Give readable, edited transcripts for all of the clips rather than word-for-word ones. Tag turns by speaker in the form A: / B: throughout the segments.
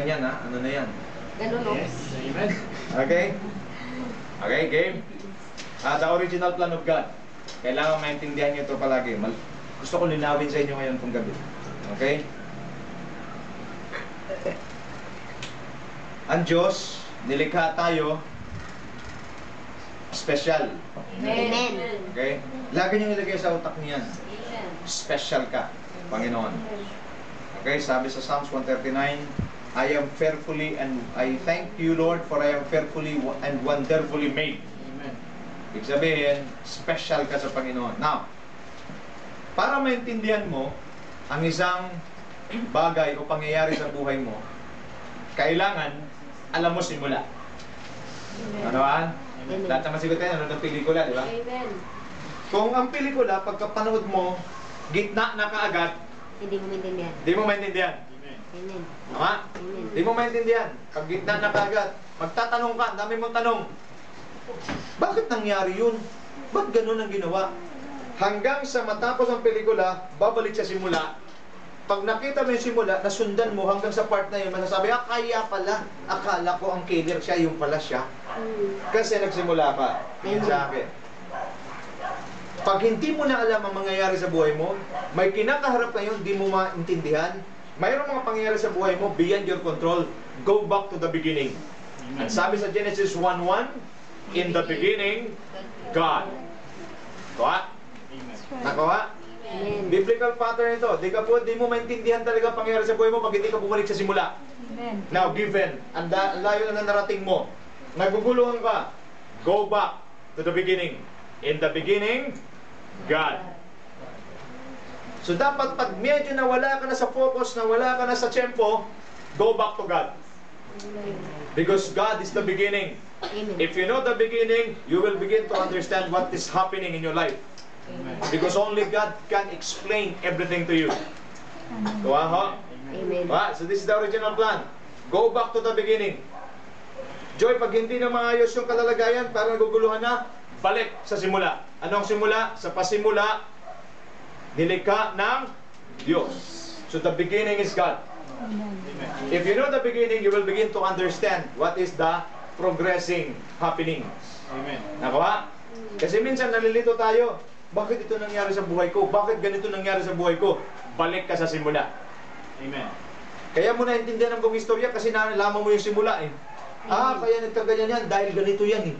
A: ganyan ha. Ano na yan?
B: Ganun, no?
C: Yes. Amen.
A: Okay? Okay, game? The original plan of God. Kailangan maintindihan niyo ito palagi. Gusto ko linawin sa inyo ngayon itong gabi. Okay? Ang Diyos, nilikha tayo, special.
B: Amen.
A: Okay? Lagi niyo ilagay sa utak niyan. Special ka, Panginoon. Okay, sabi sa Psalms 139, I am fearfully and I thank you, Lord, for I am fearfully and wonderfully made.
C: Amen.
A: Ibig sabihin, special ka sa Panginoon. Now, para maintindihan mo ang isang bagay o pangyayari sa buhay mo, kailangan alam mo simula. Ano ba? Lahat naman siguro tayo, ano ng pelikula, di ba?
B: Amen.
A: Kung ang pelikula, pagkapanood mo, gitna na kaagad,
B: Hindi mo maintindihan.
A: di mo maintindihan.
C: Amen.
B: Amen.
A: Tama?
B: Amen.
A: Di mo maintindihan. Pag gitna na kaagad, magtatanong ka, dami mong tanong. Bakit nangyari yun? Ba't ganun ang ginawa? Hanggang sa matapos ang pelikula, babalik sa simula. Pag nakita mo yung simula, nasundan mo hanggang sa part na yun, masasabi, kaya pala, akala ko ang killer siya, yung pala siya. Kasi nagsimula ka. Yan sa akin. Pag hindi mo na alam ang mangyayari sa buhay mo, may kinakaharap ngayon, di mo maintindihan, mayroong mga pangyayari sa buhay mo beyond your control, go back to the beginning. At sabi sa Genesis 1:1, in the beginning, God. Kuha? Nakuha?
B: Amen.
A: Biblical pattern ito. Di mo maintindihan talaga ang pangyayari sa buhay mo pag hindi ka bumalik sa simula.
D: Amen.
A: Now, given, ang layo na narating mo, naguguluhan ka, go back to the beginning. In the beginning, God. So dapat pag medyo nawala ka na sa focus, nawala ka na sa tempo, go back to God. Because God is the beginning.
B: Amen.
A: If you know the beginning, you will begin to understand what is happening in your life.
C: Amen.
A: Because only God can explain everything to you. Diba, ho?
B: Amen.
A: Diba? So this is the original plan. Go back to the beginning. Joy, pag hindi na maayos yung kalalagayan, parang naguguluhan na, balik sa simula. Anong simula? Sa pasimula, nilikha ng Diyos. So the beginning is God.
D: Amen.
A: If you know the beginning, you will begin to understand what is the progressing happenings.
C: Amen.
A: Nakuha? Kasi minsan nalilito tayo. Bakit ito nangyari sa buhay ko? Bakit ganito nangyari sa buhay ko? Balik ka sa simula.
C: Amen.
A: Kaya mo naintindihan ang buong istorya kasi nalaman mo yung simula eh. Kaya nagkaganyan yan dahil ganito yan eh.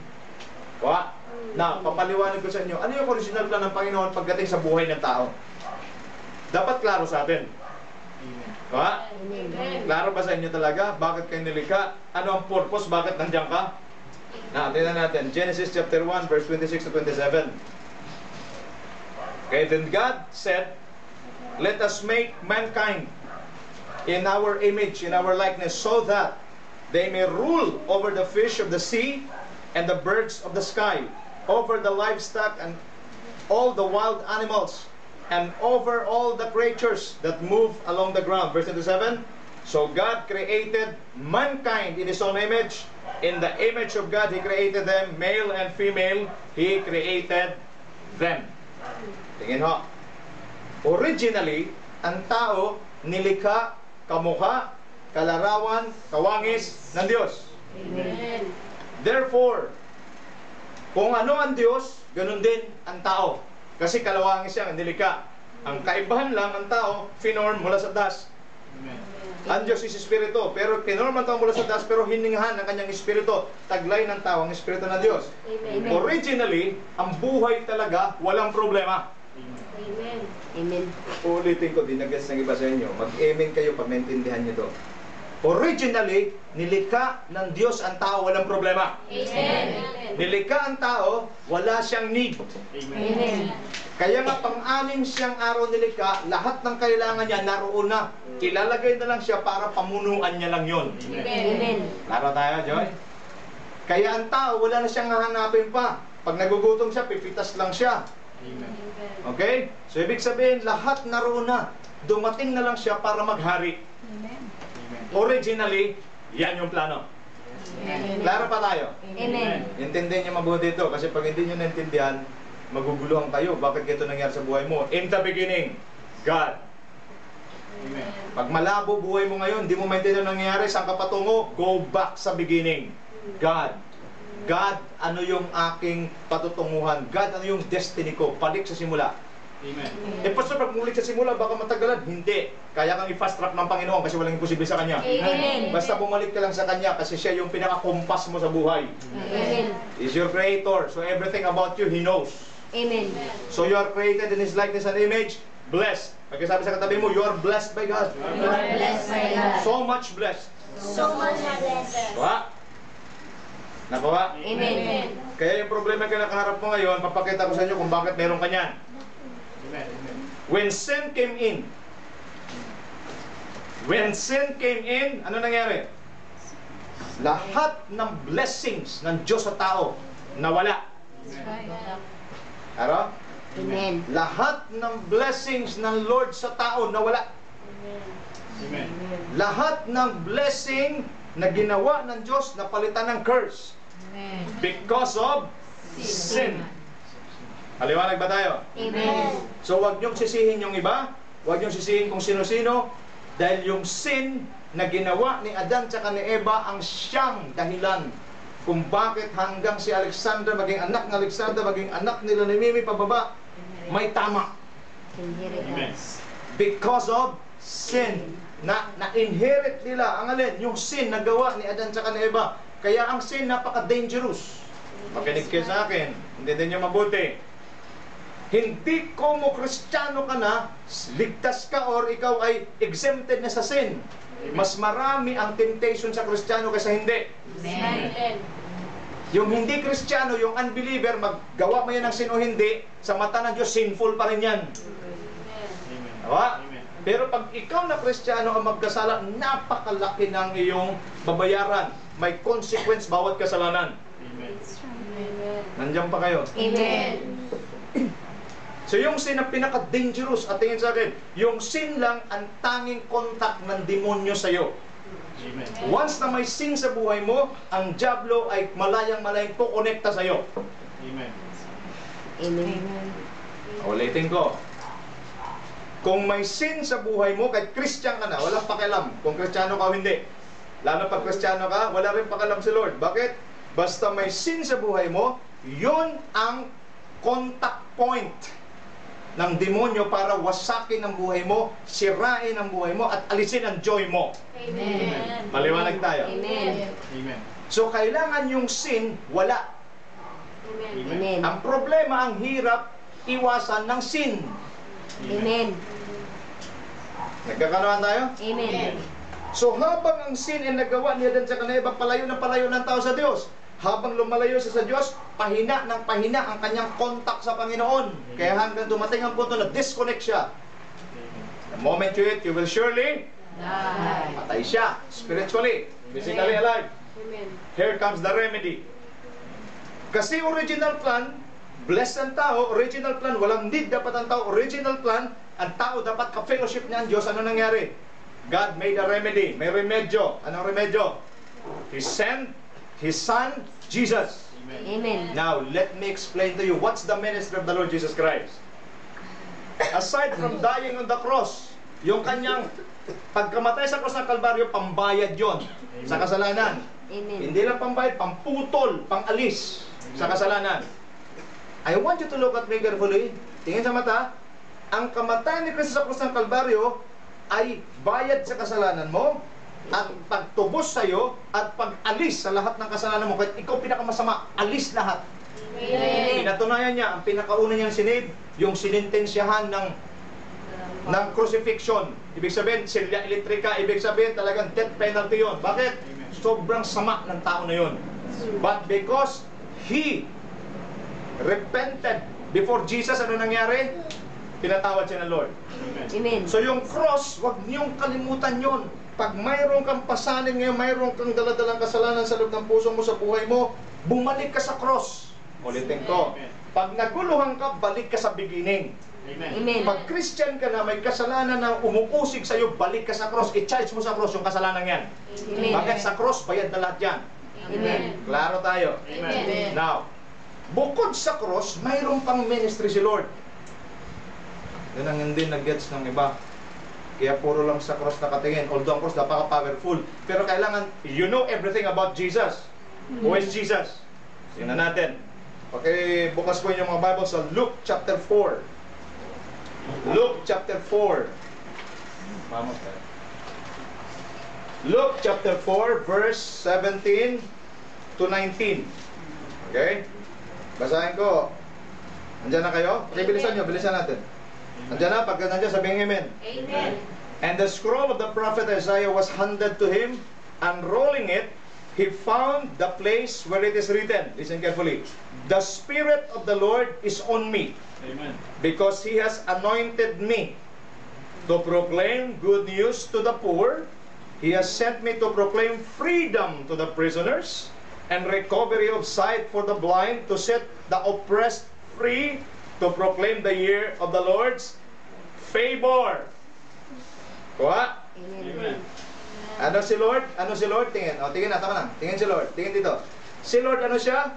A: Kuha? Na, papaliwanag ko sa inyo, ano yung original plan ng Panginoon pagdating sa buhay ng tao? Dapat klaro sa atin.
C: Amen.
A: Kuha?
B: Amen.
A: Klaro ba sa inyo talaga? Bakit kayo nilikha? Ano ang purpose? Bakit nandiyan ka? Na, tingnan natin. Genesis chapter 1, verse 26 to 27. Okay, then God said, let us make mankind in our image, in our likeness, so that they may rule over the fish of the sea and the birds of the sky, over the livestock and all the wild animals, and over all the creatures that move along the ground. Verse 27, so God created mankind in His own image. In the image of God, He created them, male and female, He created them. Tingin ho. Originally, ang tao nilikha, kamukha, kalarawan, kawangis ng Diyos.
B: Amen.
A: Therefore, kung ano ang Diyos, ganun din ang tao. Kasi kalawangis siya, nilikha. Ang kaibahan lang ang tao, finorm mula sa dust.
C: Amen.
A: Ang Diyos is Espiritu, pero pinorm ang tao mula sa dust, pero hininghan ang kanyang Espiritu. Taglay ng tao ang Espiritu ng Diyos.
B: Amen.
A: Originally, ang buhay talaga, walang problema.
B: Amen. Amen.
A: Ulitin ko, dinagdas ng iba sa inyo. Mag-amen kayo pag maintindihan nyo to. Originally, nilikha ng Diyos ang tao, walang problema.
B: Amen.
A: Nilikha ang tao, wala siyang need.
C: Amen.
B: Amen.
A: Kaya nga pang-anim siyang araw nilikha, lahat ng kailangan niya naroon na. Ilalagay na lang siya para pamunuan niya lang yon.
B: Amen.
A: Klaro tayo, Joy? Kaya ang tao, wala na siyang hahanapin pa. Pag nagugutom siya, pipitas lang siya.
C: Amen.
A: Okay? So, ibig sabihin, lahat naroon na. Dumating na lang siya para maghari.
D: Amen.
A: Originally, yan yung plano. Klaro pa tayo?
B: Amen.
A: Intindihin niyo mabuti ito kasi pag hindi niyo naintindihan, maguguluhan kayo. Bakit ito nangyari sa buhay mo? In the beginning, God.
C: Amen.
A: Pag malabo buhay mo ngayon, di mo maintindihan ang nangyayari, saan ka patungo? Go back sa beginning. God. God, ano yung aking patutunguhan? God, ano yung destiny ko? Balik sa simula.
C: Amen.
A: Pastor, pag mulik sa simula, baka matagalan. Hindi. Kaya kang i-fast track ng Panginoon kasi walang imposible sa Kanya.
B: Amen.
A: Basta bumalik ka lang sa Kanya kasi siya yung pinaka-compass mo sa buhay.
B: Amen.
A: He's your creator. So everything about you, He knows.
B: Amen.
A: So you are created in His likeness and image. Blessed. Pagkasabi sa katabi mo, you are blessed by God.
B: You are blessed by God.
A: So much blessed.
B: So much blessed.
A: Diba? Nakuha?
B: Amen.
A: Kaya yung problema na nakaharap mo ngayon, papakita ko sa inyo kung bakit meron ka niyan.
C: Amen. Amen.
A: When sin came in, ano nangyari? Lahat ng blessings ng Diyos sa tao, nawala. Ano?
B: Amen.
A: Lahat ng blessings ng Lord sa tao, nawala.
C: Amen.
A: Lahat ng blessing na ginawa ng Diyos, napalitan ng curse. Because of sin. Paliwanag ba tayo?
B: Amen.
A: So wag niyong sisihin yung iba, wag niyong sisihin kung sino-sino, dahil yung sin na ginawa ni Adan at ni Eva ang siyang dahilan kung bakit hanggang si Alexander, maging anak ng Alexander, maging anak nila ni Mimi pababa, may tama.
B: Inheritance.
A: Because of sin. Na-inherit nila ang alin? Yung sin na gawa ni Adan at ni Eva. Kaya ang sin napaka-dangerous. Makinig kayo sa akin. Hindi din niyo mabuti. Hindi como Kristiyano ka na, ligtas ka or ikaw ay exempted na sa sin. Mas marami ang temptation sa Kristiyano kaysa hindi.
B: Amen.
A: Yung hindi Kristiyano, yung unbeliever, maggawa mo yan ng sin o hindi, sa mata ng Diyos, sinful pa rin yan.
C: Amen.
A: Diba?
C: Amen.
A: Pero pag ikaw na Kristiyano ang magkasala, napakalaki ng iyong babayaran. May consequence bawat kasalanan.
C: Amen.
A: Nandiyan pa kayo?
B: Amen.
A: So yung sin na pinaka-dangerous, at tingin sa akin, yung sin lang ang tanging contact ng demonyo sa'yo.
C: Amen.
A: Once na may sin sa buhay mo, ang diablo ay malayang-malayang kukonekta sa'yo.
C: Amen.
B: Amen.
A: Ulitin ko. Kung may sin sa buhay mo, kahit Christian ka na, walang pakialam kung Kristiyano ka o hindi. Lalo pag Kristiyano ka, wala rin pakialam si Lord. Bakit? Basta may sin sa buhay mo, yun ang contact point ng demonyo para wasakin ang buhay mo, sirain ang buhay mo, at alisin ang joy mo.
B: Amen.
A: Maliwanag tayo.
B: Amen.
C: Amen.
A: So kailangan yung sin, wala.
B: Amen.
A: Ang problema, ang hirap iwasan ng sin.
B: Amen.
A: Nagkakaroon tayo?
B: Amen.
A: So habang ang sin ay nagawa niya din sa kanila, palayo ng tao sa Diyos. Habang lumalayo siya sa Diyos, pahina ng pahina ang kanyang contact sa Panginoon. Kaya hanggang dumating ang punto na disconnect siya. The moment you eat, you will surely
B: Die.
A: patay siya. Spiritually, physically alive. Here comes the remedy. Kasi original plan, blessed ang tao, original plan, walang need dapat ang tao, original plan, ang tao dapat ka-fellowship niya ang Diyos. Ano nangyari? God made a remedy. May remedyo. Anong remedyo? He sent His Son, Jesus.
B: Amen.
A: Now, let me explain to you what's the ministry of the Lord Jesus Christ. Aside from dying on the cross, yung kanyang pagkamatay sa cross ng Kalbaryo, pambayad yon sa kasalanan.
B: Amen.
A: Hindi lang pambayad, pamputol, pangalis sa kasalanan. I want you to look at me carefully. Tingin sa mata. Ang kamatayan ni Kristo sa cross ng Kalbaryo ay bayad sa kasalanan mo, at pagtubos sa'yo, at pag-alis sa lahat ng kasalanan mo. Kahit ikaw pinakamasama, alis lahat.
B: Amen.
A: Pinatunayan niya, ang pinakauna niyang sinib, yung sinintensyahan ng crucifixion. Ibig sabihin, silya elektrika, ibig sabihin talagang death penalty yon. Bakit? Sobrang sama ng tao na yon. But because he repented before Jesus, ano nangyari? Pinatawad siya ng Lord.
B: Amen.
A: So yung cross, wag niyong kalimutan yon. Pag mayroon kang pasanin ngayon, mayroon kang daladalang kasalanan sa loob ng puso mo, sa buhay mo, bumalik ka sa cross. Ulitin ko. Pag naguluhan ka, balik ka sa beginning.
C: Amen.
B: Amen.
A: Pag Christian ka na, may kasalanan na umuusig sa'yo, balik ka sa cross. I-charge mo sa cross yung kasalanan yan.
B: Amen.
A: Bakit sa cross, bayad na lahat yan.
B: Amen.
A: Klaro tayo.
C: Amen.
A: Now, bukod sa cross, mayroon pang ministry si Lord. Yan ang hindi nag-gets ng iba. Kaya puro lang sa cross nakatingin. Although ang cross napaka-powerful. Pero kailangan, you know everything about Jesus. Who is Jesus? Tingnan natin. Okay, bukas po yung mga Bible sa Luke chapter 4. Luke chapter 4. Vamos tayo. Luke chapter 4 verse 17 to 19. Okay? Basahin ko. Andiyan na kayo? Okay, bilisan nyo. Bilisan natin. Andiyan na. Pagka nandiyan, sabihin amen.
B: Amen.
A: And the scroll of the prophet Isaiah was handed to him. Unrolling it, he found the place where it is written. Listen carefully. The Spirit of the Lord is on me,
C: Amen.
A: because He has anointed me to proclaim good news to the poor. He has sent me to proclaim freedom to the prisoners and recovery of sight for the blind, to set the oppressed free, to proclaim the year of the Lord's favor. Kuha?
C: Amen.
A: Ano si Lord? Ano si Lord? Tingin. O, tingin na. Tama na. Tingin si Lord. Tingin dito. Si Lord, ano siya?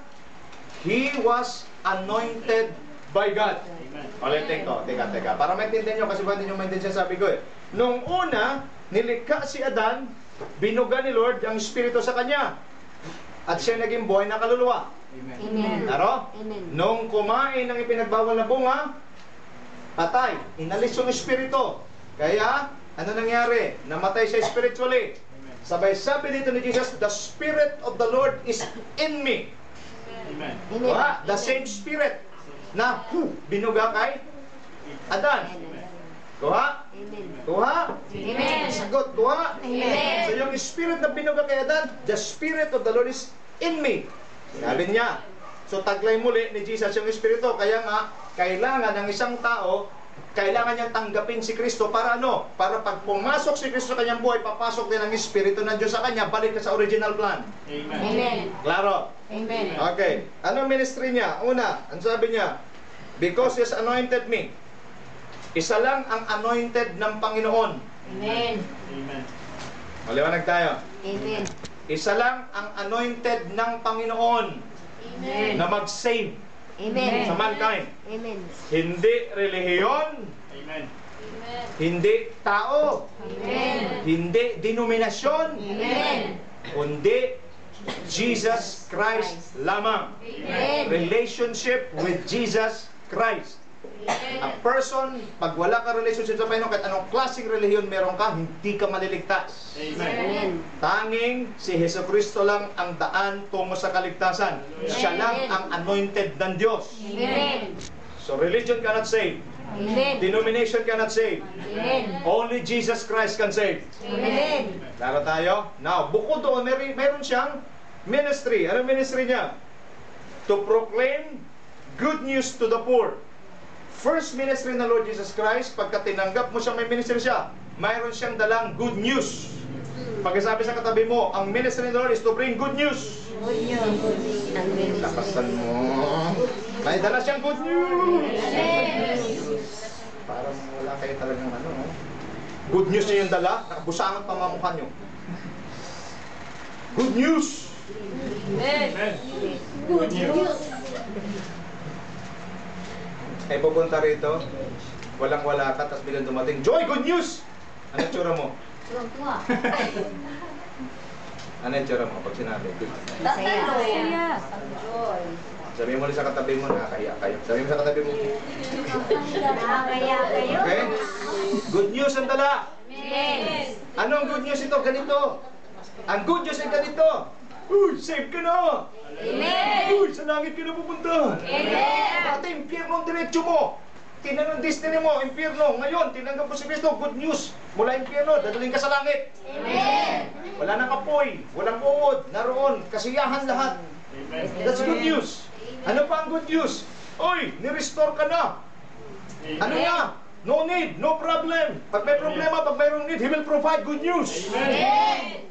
A: He was anointed by God.
C: Amen.
A: Ulitin ko. Teka. Para maintindihan nyo, kasi ba hindi nyo maintindihan sabi ko eh. Nung una, nilikha si Adan, binuga ni Lord ang Espiritu sa kanya. At siya naging buhay na kaluluwa.
C: Amen.
B: Amen.
A: Naro?
B: Amen.
A: Nung kumain ng ipinagbawal na bunga, patay. Inalis yung Espiritu. Kaya, ano nangyari? Namatay siya spiritually. Sabay sabi dito ni Jesus, the Spirit of the Lord is in me.
C: Amen.
B: Amen.
A: Kuha? The same Spirit na binuga kay Adan. Kuha?
B: Amen.
A: Kuha?
B: Amen.
A: Sagot, kuha?
B: Amen.
A: So yung Spirit na binuga kay Adan, the Spirit of the Lord is in me. Sabi niya. So taglay muli ni Jesus yung Espiritu. Kaya nga, kailangan ng isang tao, kailangan niyang tanggapin si Kristo para ano? Para pag pumasok si Kristo sa kanyang buhay, papasok din ang Espiritu ng Diyos sa kanya, balik na sa original plan.
C: Amen.
B: Amen.
A: Klaro?
B: Amen.
A: Okay. Anong ministry niya? Una, ang sabi niya, because He has anointed me. Isa lang ang anointed ng Panginoon.
B: Amen.
C: Amen.
A: Maliwanag tayo.
B: Amen.
A: Isa lang ang anointed ng Panginoon
B: Amen.
A: na mag-save
B: Amen.
A: sa mankind.
B: Amen.
A: Hindi relihiyon,
C: Amen.
A: hindi tao,
B: Amen.
A: hindi denominasyon,
B: Amen.
A: kundi Jesus Christ lamang.
B: Amen.
A: Relationship with Jesus Christ. A person, pag wala ka relationship sa Panginoon, kahit anong klaseng relihiyon meron ka, hindi ka maliligtas.
C: Amen.
B: Amen.
A: Tanging si Hesus Kristo lang ang daan tungo sa kaligtasan. Siya lang ang anointed ng Diyos.
B: Amen.
A: So religion cannot save.
B: Amen.
A: Denomination cannot save.
B: Amen.
A: Only Jesus Christ can save.
B: Amen.
A: Klaro tayo? Now, bukod doon, meron siyang ministry. Anong ministry niya? To proclaim good news to the poor. First ministry ng Lord Jesus Christ, pagka tinanggap mo siya, may ministry siya, mayroon siyang dalang good news. Pagkasabi sa katabi mo, ang ministry ng Lord is to bring good news.
B: Good news. Amen.
A: Lakasan mo. May dala siyang good news. Parang wala kayo talagang ano. Good news niya yung dala, nakabusangan pa mamukha nyo. Good news.
C: Amen.
B: Good news.
A: Ay pupunta rito, walang-wala ka, tapos biglang dumating, Joy, good news! Ano yung tsura mo?
B: Tuwa.
A: Ano yung tsura mo pag sinabi? Good.
B: Saya.
A: Sabihin mo rin sa katabi mo, nakakaya kayo. Sabihin mo sa katabi mo,
B: Nakakaya kayo.
A: okay? Good news ang dala.
B: Amen.
A: Anong good news ito? Ganito. Ang good news ay ganito. Uy, save ka na!
B: Amen.
A: Uy, sa langit ka na pupunta!
B: Amen.
A: Dati, impyerno ang diretsyo mo. Tinanong destiny mo, impyerno. Ngayon, tinanggap mo si Kristo, good news. Mula impyerno, dadaling ka sa langit.
B: Amen.
A: Wala nang apoy, walang uod, naroon, kasiyahan lahat.
C: Amen.
A: That's good news. Ano pa ang good news? Oy, ni-restore ka na. Ano na? No need, no problem. Pag may problema, pag mayroong need, He will provide good news.
B: Amen.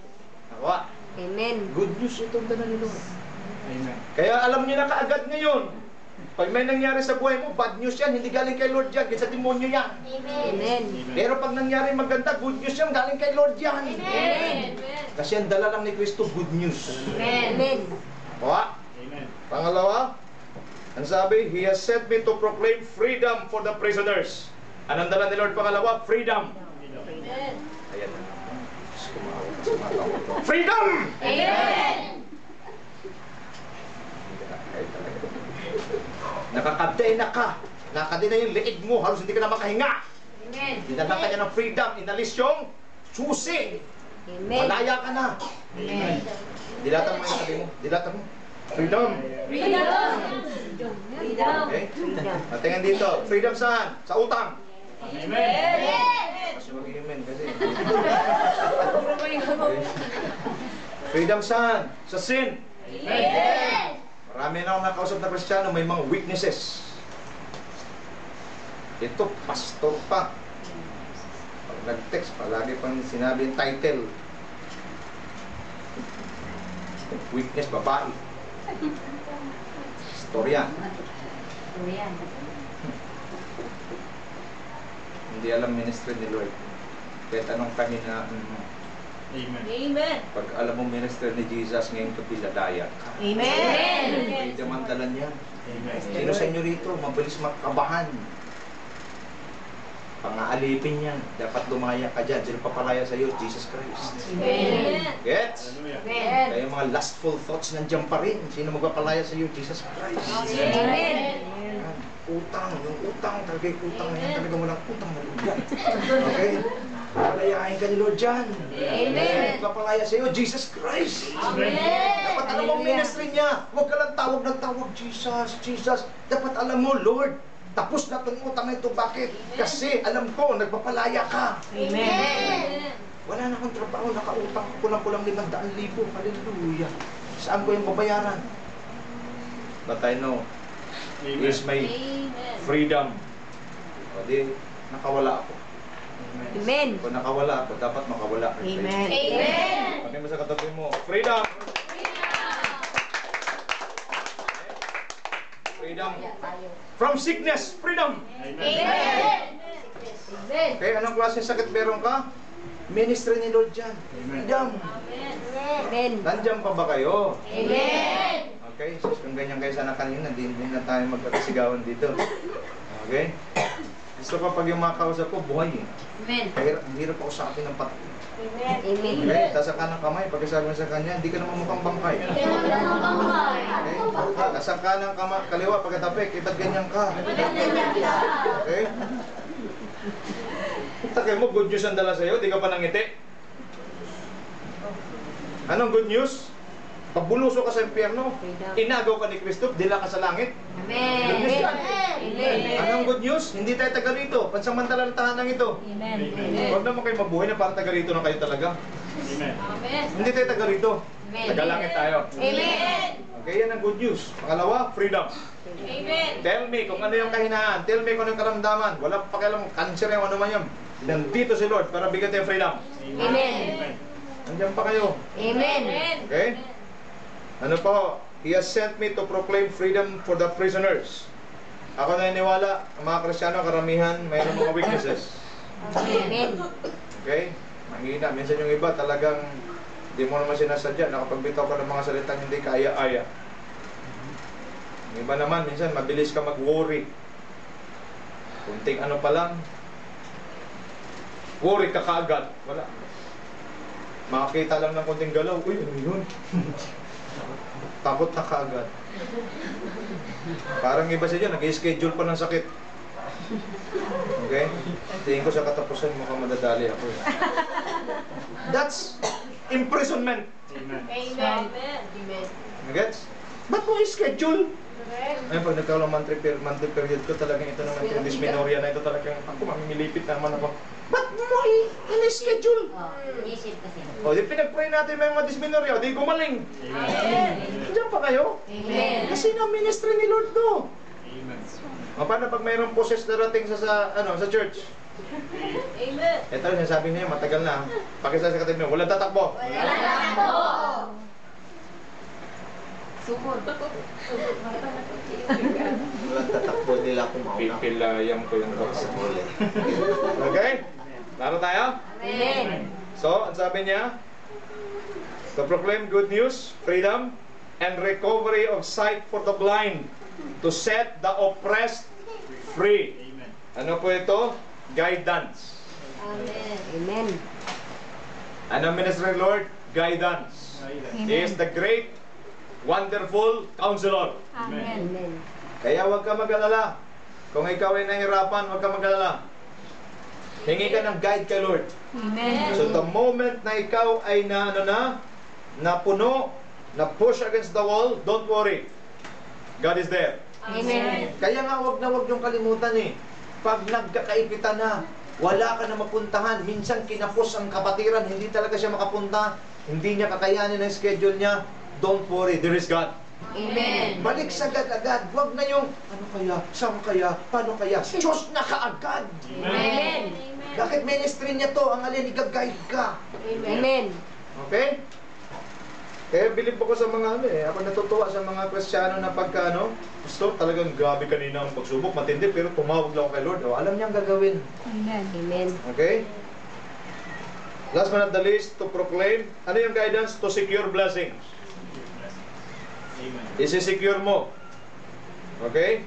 A: Nawa,
B: Amen.
A: good news itong dala ni Lord.
C: Amen.
A: Kaya alam niyo na kaagad ngayon, pag may nangyari sa buhay mo, bad news yan, hindi galing kay Lord yan, sa demonyo yan.
B: Amen.
A: Pero pag nangyari maganda, good news yan, galing kay Lord yan.
B: Amen.
A: Kasi ang dala lang ni Kristo, good news.
B: Amen.
A: Kuha?
C: Amen.
A: Pangalawa, ang sabi, He has sent me to proclaim freedom for the prisoners. Anong dala ni Lord pangalawa? Freedom. Freedom!
B: Amen.
A: Nakakadena ka. Nakakadena yung leeg mo. Halos hindi ka na makahinga.
B: Amen.
A: Dinala ka niya ng freedom. Inalis yung susi.
B: Amen.
A: Malaya ka na.
B: Amen.
A: Dilatan mo yung sabi mo. Dilatan mo. Freedom.
B: Freedom. Freedom.
A: Okay? Tingnan dito. Freedom saan? Sa utang.
C: Amen.
A: Mas mag-amen kasi. Okay. Freedom saan? Sa sin.
B: Amen.
A: Marami na akong nakausap na Kristiyano, may mga weaknesses. Ito, pastor pa. Pag nag-text, palagi pang sinabi yung title. Weakness, babae. Storya.
B: Ayan.
A: Hindi alam ministry ni Lord. Kahit anong kahinaan mo.
C: Amen.
B: Amen.
A: Pag alam mo ministry ni Jesus, ngayon ka piladaya ka.
B: Amen.
A: Hindi damandalan yan.
C: Amen.
A: Sino sa inyo rito, mabilis makabahan. Pangaalipin yan. Dapat lumaya ka dyan. Sino papalaya sa iyo? Jesus Christ.
B: Amen.
A: Gets?
C: Hallelujah.
B: Amen.
A: Kaya yung mga lustful thoughts nandiyan pa rin. Sino magpapalaya sa iyo? Jesus Christ.
B: Amen.
A: Yan. Utang. Yung utang. Talaga yung utang na yan. Talaga walang utang na yan. Okay? Palayain ka ni Lord dyan.
B: Amen.
A: Magpapalaya sa iyo? Jesus Christ.
B: Amen.
A: Dapat alam mo ang ministry niya. Huwag ka lang tawag ng tawag, Jesus, Jesus. Dapat alam mo, Lord, tapos na itong utang na ito. Bakit? Kasi alam ko, nagpapalaya ka.
B: Amen.
A: Wala na akong trabaho, nakautang ko kulang-kulang 500,000. Hallelujah. Saan ko yung babayaran? But I know,
C: Amen.
A: here's my freedom. O di, nakawala ako.
B: Amen.
A: Kung nakawala ako, dapat makawala.
B: Amen. Amen.
A: Pagin mo sa katabi mo, freedom! Freedom. From sickness, freedom!
C: Amen.
B: Amen.
A: Okay, anong klaseng sakit meron ka? Ministry ni Lord dyan. Freedom.
B: Amen.
A: Nandiyan pa ba kayo?
B: Amen.
A: Okay, sis, kung ganyan kayo sana kanina, hindi na tayo magkakasigawan dito. Okay? Gusto ko pag yung mga kausap ko, buhay eh.
B: Amen.
A: Kaya ang hirap ako sa akin ng pati.
B: Amen.
A: Okay? Tasa ka ng kamay, pagkasabi mo sa kanya, hindi ka naman mukhang bangkay. Okay? Tasa ka ng kaliwa, pagkatapik, iba't ganyan ka. Okay? Takay mo, good news ang dala sa'yo, di ka pa nangiti. Anong good news? Pagbulusok ka sa impyerno, inagaw ka ni Kristo, dila ka sa langit.
B: Amen.
A: Good news yan.
B: Amen.
A: Anong good news? Hindi tayo taga rito. Pansamantala ng tahanan ito.
B: Amen.
A: Huwag naman kayo mabuhay na parang taga rito na kayo talaga.
C: Amen.
A: Hindi tayo taga rito.
B: Amen.
A: Taga langit tayo.
B: Amen.
A: Okay, yan ang good news. Pangalawa, freedom.
B: Amen.
A: Tell me kung ano yung kahinaan. Tell me kung ano yung karamdaman. Wala pa pakialam, cancer yung ano man yun. Nandito si Lord para bigyan tayo freedom.
B: Amen.
A: Nandiyan pa kayo.
B: Amen.
A: Okay? Ano po? He has sent me to proclaim freedom for the prisoners. Ako naniniwala, ang mga Kristiyano, karamihan, mayroong mga weaknesses.
B: Amen.
A: Okay? Mahina. Minsan yung iba talagang hindi mo naman sinasadya. Nakapagbitaw ka ng mga salitang hindi kaya-aya. Yung iba naman, minsan mabilis ka mag-worry. Kunting ano pa lang, worry ka kaagad. Wala. Makakita lang ng kunting galaw. Uy, ano yun? Takot na kaagad. Parang iba siya dyan, nag-schedule pa ng sakit. Okay? Tingin ko sa katapusan, mukhang madadali ako. That's imprisonment.
C: Amen.
B: Amen. Amen.
A: Gets? Ba't mo i-schedule? Ay, pag nagkaroon ng monthly period ko, talagang ito naman yung dysmenorrhea na ito talagang, ako mamimilipit naman ako. Ba't mo i-schedule?
B: Isip kasi.
A: O, di pinag-pray natin may mga dysmenorrhea, di gumaling.
B: Amen.
A: Diyan pa kayo?
B: Amen.
A: Kasi na ministry ni Lord to.
C: Amen.
A: O, paano pag mayroong poses darating sa church?
B: Amen.
A: Ito yung sabi niya, matagal na. Pakisa sa katabi niya, walang tatakbo.
B: Sumod.
A: Walang tatakbo nila kung mauna. Pipilayang ko yung sa muli. Okay? Laro tayo?
B: Amen.
A: So, ang sabi niya, to proclaim good news, freedom, and recovery of sight for the blind, to set the oppressed free.
C: Amen.
A: Ano po ito? Guidance.
B: Amen. Amen.
A: Ano ang ministry, Lord? guidance.
C: Guidance.
A: He is the great, wonderful counselor.
C: Amen.
B: Amen.
A: Kaya huwag ka mag-alala. Kung ikaw ay nahihirapan, huwag ka mag-alala. Hingi ka ng guide kay Lord.
B: Amen.
A: So the moment na ikaw ay napuno, na push against the wall, don't worry. God is there.
B: Amen.
A: Kaya nga huwag niyong kalimutan eh. Pag nagkakaipitan na, wala ka na mapuntahan. Minsan kinapos ang kapatiran, hindi talaga siya makapunta. Hindi niya kakayanin ang schedule niya. Don't worry, there is God.
B: Amen.
A: Balik sa agad-agad. Huwag na yung, ano kaya, saan kaya, paano kaya. Diyos na kaagad.
B: Amen.
A: Bakit ministry niya to? Ang alin, i-guide ka.
B: Amen.
A: Okay? Kaya bilib ako sa mga ako natutuwa sa mga Kristiyano na pagka Pastor, talagang grabe kanina ang pagsubok, matindi, pero tumawag lang ako kay Lord. Alam niya ang gagawin.
B: Amen. Amen.
A: Okay? Last but not the least, to proclaim. Ano yung guidance? To secure blessings.
C: Amen.
A: Isi-secure mo. Okay?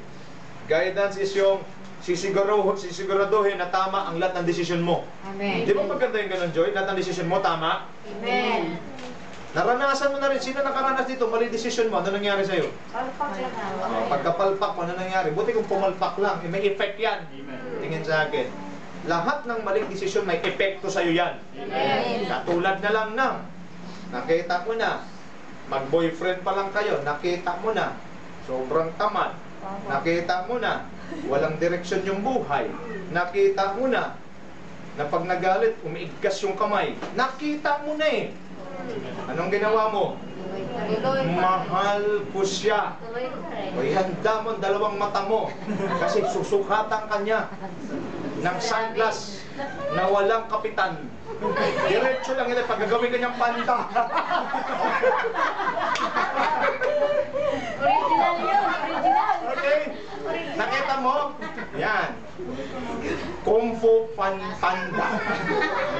A: Guidance is yung sisiguraduhin na tama ang lahat ng desisyon mo.
B: Amen.
A: Di ba maganda yung ganun, Joy? Lahat ng desisyon mo, tama?
B: Amen.
A: Naranasan mo na rin. Sino nakaranas dito? Mali desisyon mo. Ano nangyari sa'yo?
B: Palpak lang
A: Pagkapalpak mo, ano nangyari? Buti kung pumalpak lang. May effect yan.
C: Amen.
A: Tingin sa akin. Lahat ng maling desisyon may epekto sa'yo yan.
B: Amen.
A: Katulad na lang ng nakita mo na, mag-boyfriend pa lang kayo, nakita mo na, sobrang tamad, nakita mo na, walang direksyon yung buhay, nakita mo na pag nagalit, umiigkas yung kamay, nakita mo na eh. Anong ginawa mo? Mahal ko siya. O ihanda mo ang dalawang mata mo kasi susukatan ka niya ng sunglass na walang kapitan. Diretso lang yun, pagagawin ka niyang panda.
B: Original yun. Original.
A: Okay? Nakita mo? Yan. Kung Fu Panda.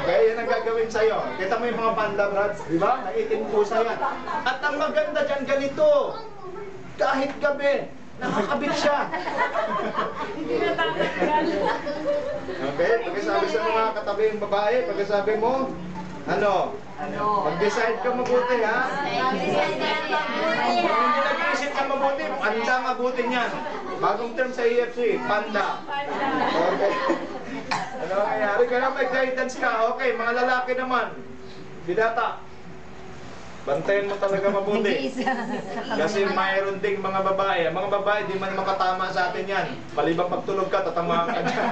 A: Okay? Yan ang gagawin sa'yo. Kita mo yung mga panda, Brad? Di ba? Naitim pusa yan. At ang maganda dyan ganito. Kahit gabi, nakakabit siya.
B: Hindi na tatanggal.
A: Okay? Pagkasabi sa mga katabi yung babae, pagkasabi mo, mag-decide ka mabuti, ha? Kung hindi nag-isip ka mabuti, panda mabuti niyan. Bagong term sa EFC, panda. Okay. Ano nangyayari? Kaya may guidance ka. Okay, mga lalaki naman. Bidata. Bantayan mo talaga mabuti. Kasi mayroon ding mga babae. Ang mga babae, di man makatama sa atin yan. Palibang pagtulog ka, tatamaan ka dyan.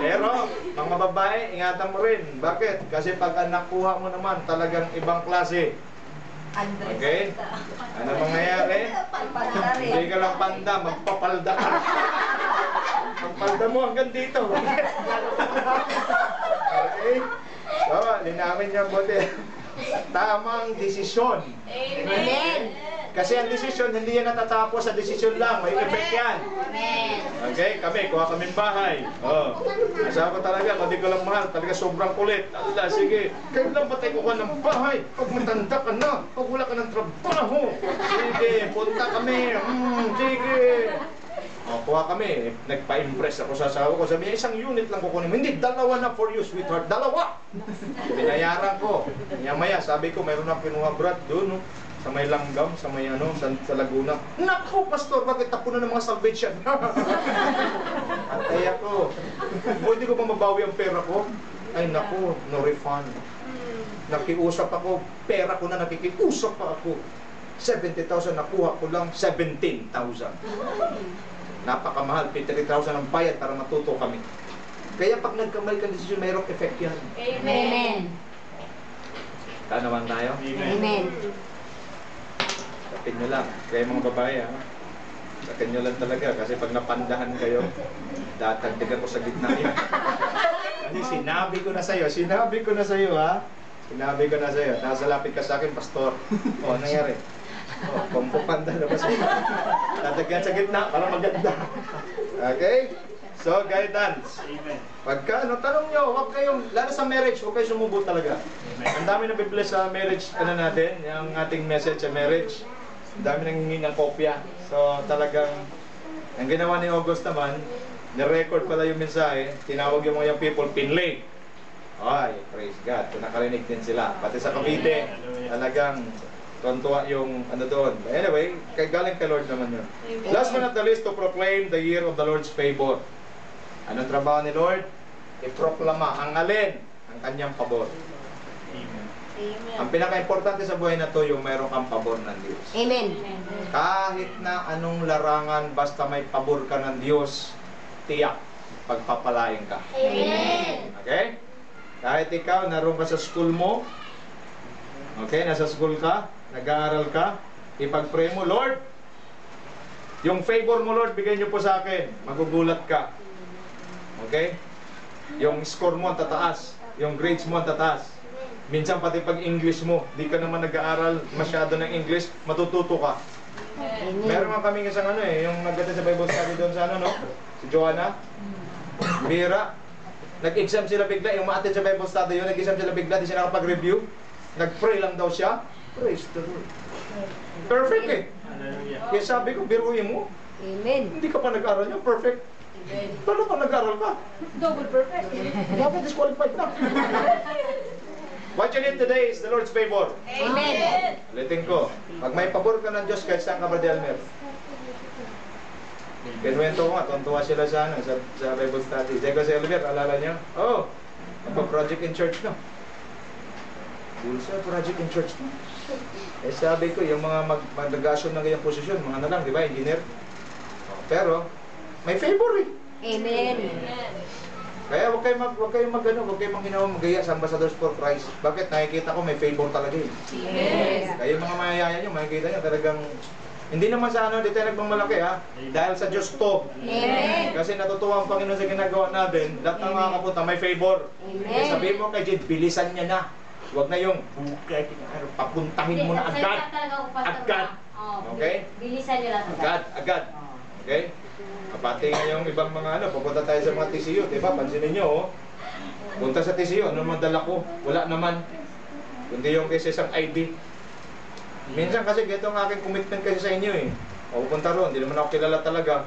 A: Pero, mga babae, ingatan mo rin. Bakit? Kasi pag nakuha mo naman, talagang ibang klase. Okay? Ano mangyayari? Hindi ka lang panda, magpapalda ka. Magpalda mo hanggang dito. Okay? So, linawin niya buti. Tamang desisyon.
B: Amen.
A: Kasi ang desisyon, hindi yan natatapos sa desisyon lang. May effect yan.
B: Amen.
A: Okay, kuha kaming bahay. Asawa ko talaga, hindi ko lang mahal. Talaga sobrang kulit. Allah, sige, kayo lang patay ko ka ng bahay. Pag matanda ka na, pag wala ka ng trabaho. Sige, punta kami. Sige. Kuha kami. Nagpa-impress ako sa asawa ko. Sabi niya, isang unit lang kukunin mo. Hindi, dalawa na for you, sweetheart. Dalawa! Binayaran ko. Maya, sabi ko, mayroon na kinuha Brad doon, sa may langgam, sa may sa Laguna. Naku, pastor, bakit tapo na ng mga salvation? Antay ako. Hindi ko ba mabawi ang pera ko? Ay naku, no refund. Nakiusap ako, pera ko na nakikiusap pa ako. 70,000 nakuha ko lang, 17,000. Napakamahal, 53,000 ang bayad para matuto kami. Kaya pag nagkamali ka desisyon, mayroong effect yan.
B: Amen.
A: Taan naman tayo.
B: Amen.
A: Sakin nyo lang. Kaya mga babae, ha? Sakin nyo lang talaga. Kasi pag napandahan kayo, datagdagan ko sa gitna yun. Kasi sinabi ko na sa'yo, ha? Sinabi ko na sa'yo. Nasalapit ka sa akin, pastor. O, nangyari? O, kumpupanda na ba sa'yo? Datagdagan sa gitna para maganda. Okay? So, guidance.
C: Amen.
A: Pagka, tanong nyo, huwag kayong, lalo sa marriage, huwag kayong sumubo talaga. Ang dami na bibless sa marriage, natin, yung ating message sa marriage. Ang dami nang hingi ng kopya. So, talagang, ang ginawa ni August naman, nirecord pala yung mensahe, tinawag yung mga young people, pinlay. Ay, praise God. Kung nakarinig din sila. Pati sa Cavite, talagang tuwan-tuwa yung ano doon. Anyway, galing kay Lord naman yun. Last but not the least, to proclaim the year of the Lord's favor. Anong trabaho ni Lord? I-proklama. Ang alin? Ang kanyang pabor.
C: Amen.
A: Ang pinaka-importante sa buhay na to, yung mayroon kang pabor ng Diyos.
B: Amen.
A: Kahit na anong larangan, basta may pabor ka ng Diyos, tiyak, pagpapalain ka.
B: Amen.
A: Okay? Kahit ikaw, naroon ka sa school mo, okay, nasa school ka, nag-aaral ka, ipag-pray mo, Lord, yung favor mo, Lord, bigay niyo po sa akin. Magugulat ka. Okay? Yung score mo ang tataas. Yung grades mo ang tataas. Minsan pati pag English mo, di ka naman nag-aaral masyado ng English, matututo ka. Meron nga kami isang ano yung nagdating sa Bible study doon sa ano, no? Si Joanna. Mira. Nag-exam sila bigla, yung ma-attend sa Bible study yun, nag-exam sila bigla, di siya nakapag-review. Nag-pray lang daw siya. Praise the Lord. Perfect eh.
C: Hallelujah.
A: Kaya sabi ko, biruin mo.
B: Amen.
A: Hindi ka pa nag-aral niya, perfect. Paano pa nag-aral ka?
B: Double perfect.
A: Dapat disqualified na. What you need today is the Lord's favor.
B: Amen.
A: Ulitin ko, pag may pabor ka ng Diyos, kahit saan ka ba, Delmer? Kinuwento ko nga, tuntua sila sa, ano, sa Bible study. Diego si Oliver, alala niya? Oh, project in church na. Bulsa, project in church na. Eh sabi ko, yung mga mag-assume ng ganyang posisyon, mga ano lang, di ba, engineer? Pero, may favor eh.
B: Amen.
A: Kaya huwag kayong maghinawang magaya sa Ambassadors for Christ. Bakit? Nakikita ko may favor talaga eh.
B: Yes.
A: Kaya yung mga mayayaya nyo, makikita nyo talagang hindi naman sa ano, di tayo nagmamalaki ha. Dahil sa Diyos to.
B: Amen.
A: Kasi natutuwa ang Panginoon sa ginagawa natin. Lahat ng mga kapunta may favor.
B: Amen.
A: Kaya sabihin mo kay Jade, bilisan niya na. Huwag na yung papuntahin mo na agad. Agad. Okay?
B: Bilisan nyo lang.
A: Agad. Okay? Kapati nga yung ibang mga ano, pupunta tayo sa mga TCU, di ba? Pansinin nyo, oh. Punta sa TCU, ano naman dala ko? Wala naman. Kundi yung kasi isang ID. Minsan kasi ganito ang aking commitment kasi sa inyo eh. O pupunta ron, hindi naman ako kilala talaga.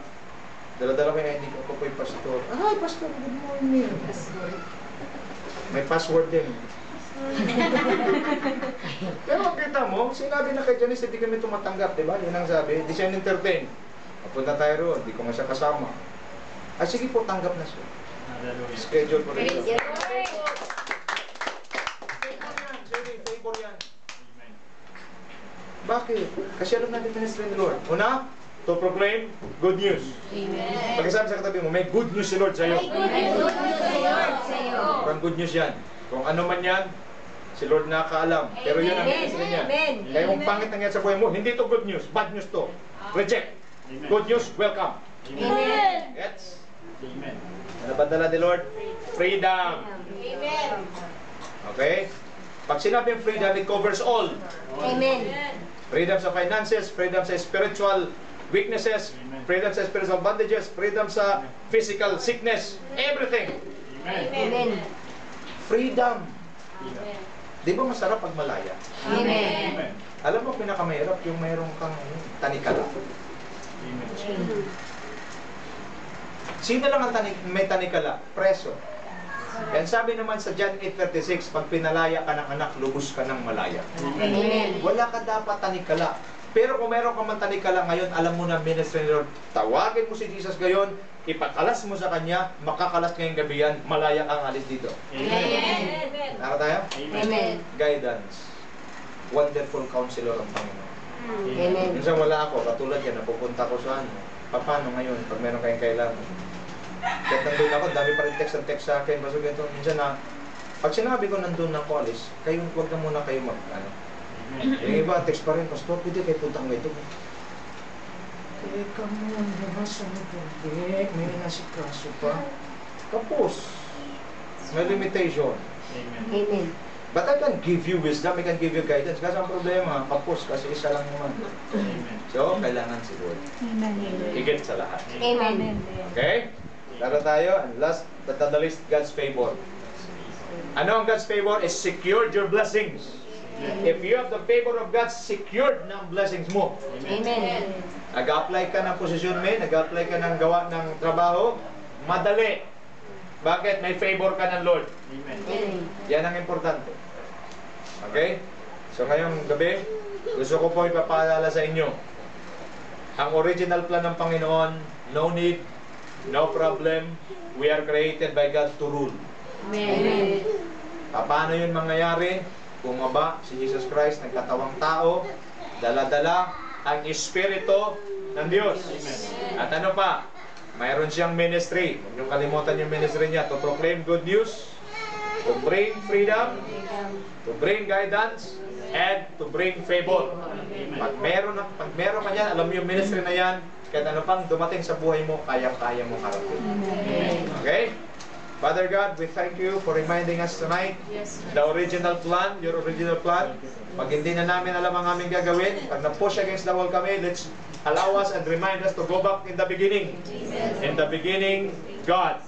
A: Dala-dala ko yung ID ko, ako po yung pastor. Ay, pastor, good morning. May password din. Pero kita mo, sinabi na kay Janice, hindi kami tumatanggap, di ba? Yun ang sabi, hindi siya entertain. Papunta tayo roon, hindi ko nga siya kasama. Ay, sige po, tanggap na siya.
C: Hallelujah.
A: Schedule po rin.
B: Praise the Lord.
A: Sige, favor yan.
C: Amen.
A: Bakit? Kasi alam natin ministry ni Lord. Una, to proclaim good news.
B: Amen.
A: Pagkasabi sa katabi mo, may good news si Lord sa'yo.
B: May good news sa'yo.
A: Parang good news yan. Kung ano man yan, si Lord nakakaalam. Pero yun ang
B: Amen.
A: ministry niya.
B: Amen.
A: Kaya kung pangit nangyari sa buhay mo, hindi to good news. Bad news to. Reject.
C: Amen.
A: Good news, welcome.
B: Amen.
A: Gets?
C: Amen.
A: Ano ba dala ni Lord? Freedom.
B: Amen.
A: Okay? Pag sinabing freedom, it covers all.
B: Amen.
A: Freedom sa finances, freedom sa spiritual weaknesses,
C: Amen.
A: freedom sa spiritual bondages, freedom sa physical sickness, everything.
C: Amen.
B: Amen.
A: Freedom.
C: Amen.
A: Di ba masarap pag malaya?
B: Amen.
C: Amen.
A: Alam mo, pinakamahirap yung mayroong kang tanikala.
C: Amen.
A: Sino lang ang may tanikala? Preso. Yan sabi naman sa John 8:36, pag pinalaya ka ng anak, lubos ka ng malaya.
B: Amen.
A: Wala ka dapat tanikala. Pero kung meron ka man tanikala ngayon, alam mo na ministry ni Lord, tawagin mo si Jesus ngayon, ipakalas mo sa Kanya, makakalas ngayong gabi yan, malaya kang alis dito.
B: Amen.
A: Nara tayo?
B: Amen.
A: Guidance. Wonderful counselor ang Panginoon.
B: Amen.
A: Minsan wala ako, katulad yan, napupunta ko sa ano. Paano ngayon, pag meron kayong kailangan? Kahit nandun ako, dami pa rin text sa akin, baso ganito. Minsan na, pag sinabi ko nandun ako alis, kayo, huwag na muna kayo mag, ano. Yung iba, text pa rin, Pastor, pwede kayo puntang mo ito. Teka mo, nabasa mo po. May nasikaso pa. Kapos. May limitation.
C: Amen.
B: Amen.
A: But I can give you wisdom, I can give you guidance. Kasi ang problema, kapos, kasi isa lang naman.
C: Amen.
A: So, kailangan si Lord.
B: Amen.
A: Higit sa lahat.
B: Amen.
A: Okay? Laro tayo. And last but not the least, God's favor. Ano ang God's favor? Is secured your blessings. If you have the favor of God, secured na ang blessings mo.
B: Amen.
A: Nag-apply ka ng posisyon mo, nag-apply ka ng gawa ng trabaho, madali. Bakit? May favor ka ng Lord.
C: Amen.
B: Amen.
A: Yan ang importante. Okay? So ngayong gabi, gusto ko po ipapaalala sa inyo. Ang original plan ng Panginoon, no need, no problem. We are created by God to rule.
B: Amen.
A: Paano yun mangyayari? Bumaba si Jesus Christ, nagkatawang tao, dala-dala ang Espiritu ng Diyos. At ano pa? Mayroon siyang ministry. Huwag niyong kalimutan yung ministry niya. To proclaim good news, to bring freedom, to bring guidance, and to bring favor. Pag meron ka yan, alam mo yung ministry na yan, kahit ano pang dumating sa buhay mo, kaya-kaya mo harapin. Okay? Father God, we thank you for reminding us tonight the original plan, your original plan. Pag hindi na namin alam ang aming gagawin, pag na-push against the wall kami, let's allow us and remind us to go back in the beginning. In the beginning, God.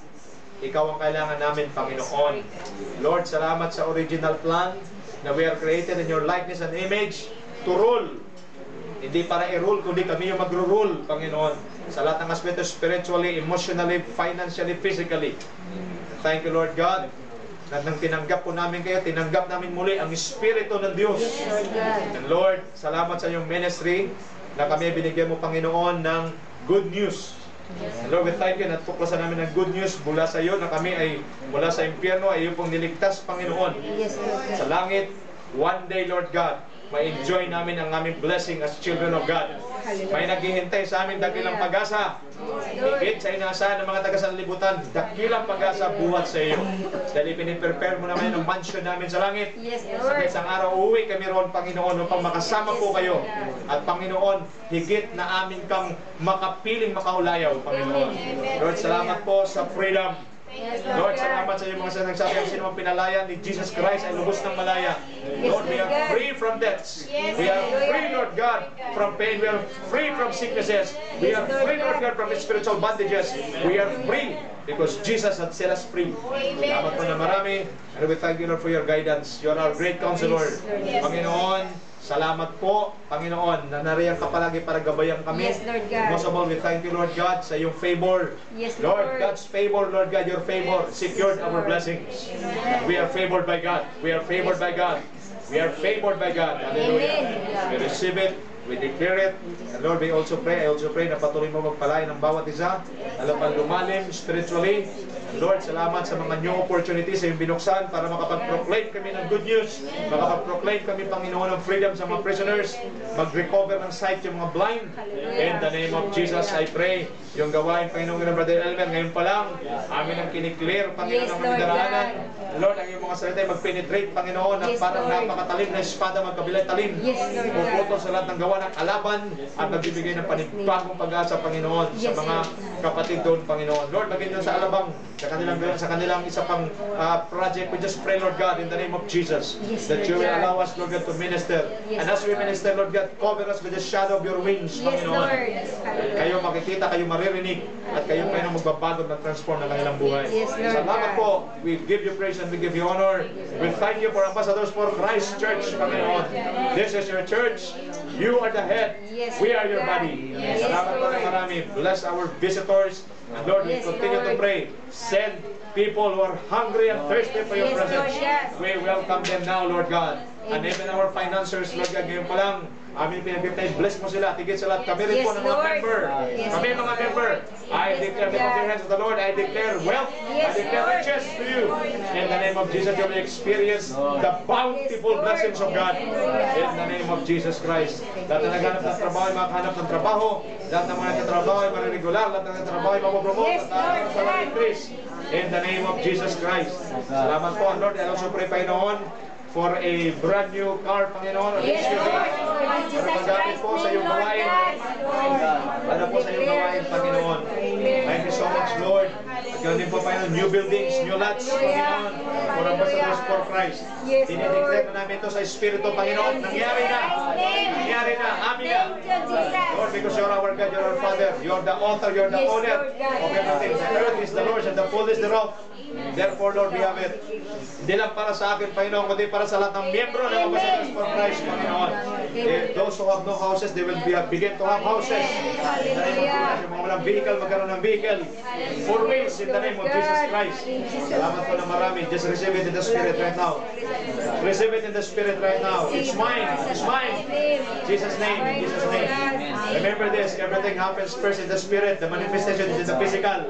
A: Ikaw ang kailangan namin, Panginoon. Lord, salamat sa original plan na we are created in your likeness and image to rule. Hindi para i-rule, kundi kami yung magro-rule, Panginoon. Sa lahat ng aspeto, spiritually, emotionally, financially, physically. Thank you, Lord God. Na nang tinanggap po namin kayo, tinanggap namin muli ang Espiritu ng Diyos. And Lord, salamat sa iyong ministry na kami binigyan mo, Panginoon, ng good news. And Lord, we thank you na tuklasan namin ng good news mula sa iyo na kami ay mula sa impyerno ay iyong pong niligtas, Panginoon. Sa langit, one day, Lord God, ma-enjoy namin ang aming blessing as children of God. May naghihintay sa amin dakilang pag-asa. Higit sa inaasahan ng mga taga-sanlibutan, dakilang pag-asa buhat sa iyo. Dahil ipiniprepare mo naman ang mansion namin sa langit. Sa isang araw, uuwi kami roon, Panginoon, upang makasama po kayo. At Panginoon, higit na amin kang makapiling makaulayaw, Panginoon. Lord, salamat po sa freedom. Lord, salamat sa iyo mga sinagsabi ang sino ang pinalaya ni Jesus Christ ay lubos ng malaya. Lord, we are free from debts. We are free, Lord God, from pain. We are free from sicknesses. We are free, Lord God, from spiritual bondages. We are free because Jesus has set us free. Salamat po na marami. And we thank you, Lord, for your guidance. You are our great counselor. Panginoon, salamat po, Panginoon, na nariyan ka palagi para gabayan kami.
B: Yes, Lord God.
A: Most of all, we thank you, Lord God, sa iyong favor.
B: Yes,
A: Lord,
B: Lord.
A: God's favor, Lord God, your favor secured our blessings. We are favored by God. We are favored by God. We are favored by God. Hallelujah.
B: Amen.
A: We receive it. We declare it. And Lord, we also pray. I also pray na patuloy mo magpalain ng bawat isa. Alam pa lumalim spiritually. Lord, salamat sa mga new opportunities sa iyong binuksan para makapag-proclaim kami ng good news. Makapag-proclaim kami, Panginoon, ng freedom sa mga prisoners. Mag-recover ng sight yung mga blind. In the name of Jesus, I pray. Yung gawain, Panginoon, ng Brother Elmer, ngayon pa lang, amin ang kiniklear, Panginoon,
B: Yes,
A: ng
B: Lord
A: mga daraanan.
B: God.
A: Lord, ang iyong mga salita ay mag-penetrate, Panginoon, na
B: Yes,
A: parang
B: Lord.
A: napakatalim na espada, magkabilay talim.
B: Yes, Lord God.
A: Puputol sa lahat ng gawa ng kalaban at nagbibigay ng panibagong pag-asa, Panginoon, sa
B: Yes,
A: mga
B: Lord.
A: kapatid doon, Panginoon. Lord, maging doon sa Alabang, sa kanilang isa pang project, we just pray, Lord God, in the name of Jesus,
B: Yes,
A: that you
B: Lord
A: will
B: God.
A: allow us, Lord God, to minister.
B: Yes,
A: And as we
B: Lord.
A: minister, Lord God, cover us with the shadow of your wings,
B: Yes,
A: Panginoon.
B: Lord.
A: Kayo makikita, kayo maririnig, at kayo Panginoon magbabago at transform ng kanilang buhay.
B: Yes, Lord
A: Salamat
B: God.
A: po. We give you praise and we give you honor. We thank you for Ambassadors for Christ Church, Panginoon. This is your church. You are the head.
B: Yes,
A: We are your
B: God.
A: body.
B: Yes,
A: Salamat po ng
B: Lord.
A: marami. Bless our visitors. And Lord, we
B: Yes,
A: continue to
B: Lord.
A: pray. Send people who are hungry and thirsty for your
B: Yes,
A: presence.
B: Lord, yes.
A: We welcome them now, Lord God. And even our financiers, Lord God, ngayon pa lang, amin pinag-pray, bless mo sila, tigit sa lahat. Kami rin
B: Yes,
A: po ng mga
B: Lord.
A: member.
B: Yes,
A: Kami
B: Lord.
A: mga member. I
B: Yes,
A: declare
B: Lord
A: the
B: God.
A: hands of the Lord. I declare wealth.
B: Yes,
A: I declare
B: Lord.
A: riches to you. In the name of Jesus, you will experience the bountiful
B: Yes, Lord.
A: blessings of God. In the name of Jesus Christ. Lahat na naghanap ng trabaho ay makahanap ng trabaho. Lahat ng mga nagtatrabaho ay mariregular. Lahat ng nagtatrabaho ay mapopromote.
B: Yes,
A: At
B: Lord.
A: sa mga increase. In the name of Jesus Christ. Salamat po, Lord. I also pray, Panginoon, for a brand new car, Panginoon.
B: Yes, Lord. In Jesus
A: Pagdating
B: Christ's
A: po sa
B: name,
A: iyong
B: Lord
A: gawain.
B: God.
A: Ano po sa iyong gawain, Panginoon. Thank you so much, Lord. At ganoon din po, Panginoon, new buildings, new lots, Panginoon. For Ambassadors for Christ.
B: Yes,
A: Dinideclare
B: Lord.
A: na namin ito sa Espiritu, Panginoon. Nangyari na. Nangyari na. Amin na.
B: Thank you, Jesus.
A: Lord, because you're our God, you're our Father. You're the author, you're the
B: Yes,
A: owner
B: Lord God.
A: of everything. The earth is the Lord's and the fullness thereof. Therefore, Lord, we have it. Hindi lang para sa akin, Panginoon, kundi para sa lahat ng miyembro ng Ambassadors for Christ, Panginoon. Those who who have no houses, they will begin to have houses. In the name of Jesus, yung mga walang vehicle, magkaroon ng vehicle. 4 wheels in the name of Jesus Christ. Salamat po na marami. Just receive it in the Spirit right now. Receive it in the Spirit right now. It's mine. It's mine. In Jesus' name. In Jesus' name. Remember this. Everything happens first in the Spirit. The manifestation is in the physical.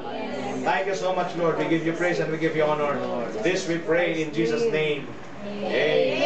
A: Thank you so much, Lord. We give you praise and we give you honor. This we pray in Jesus' name. Amen.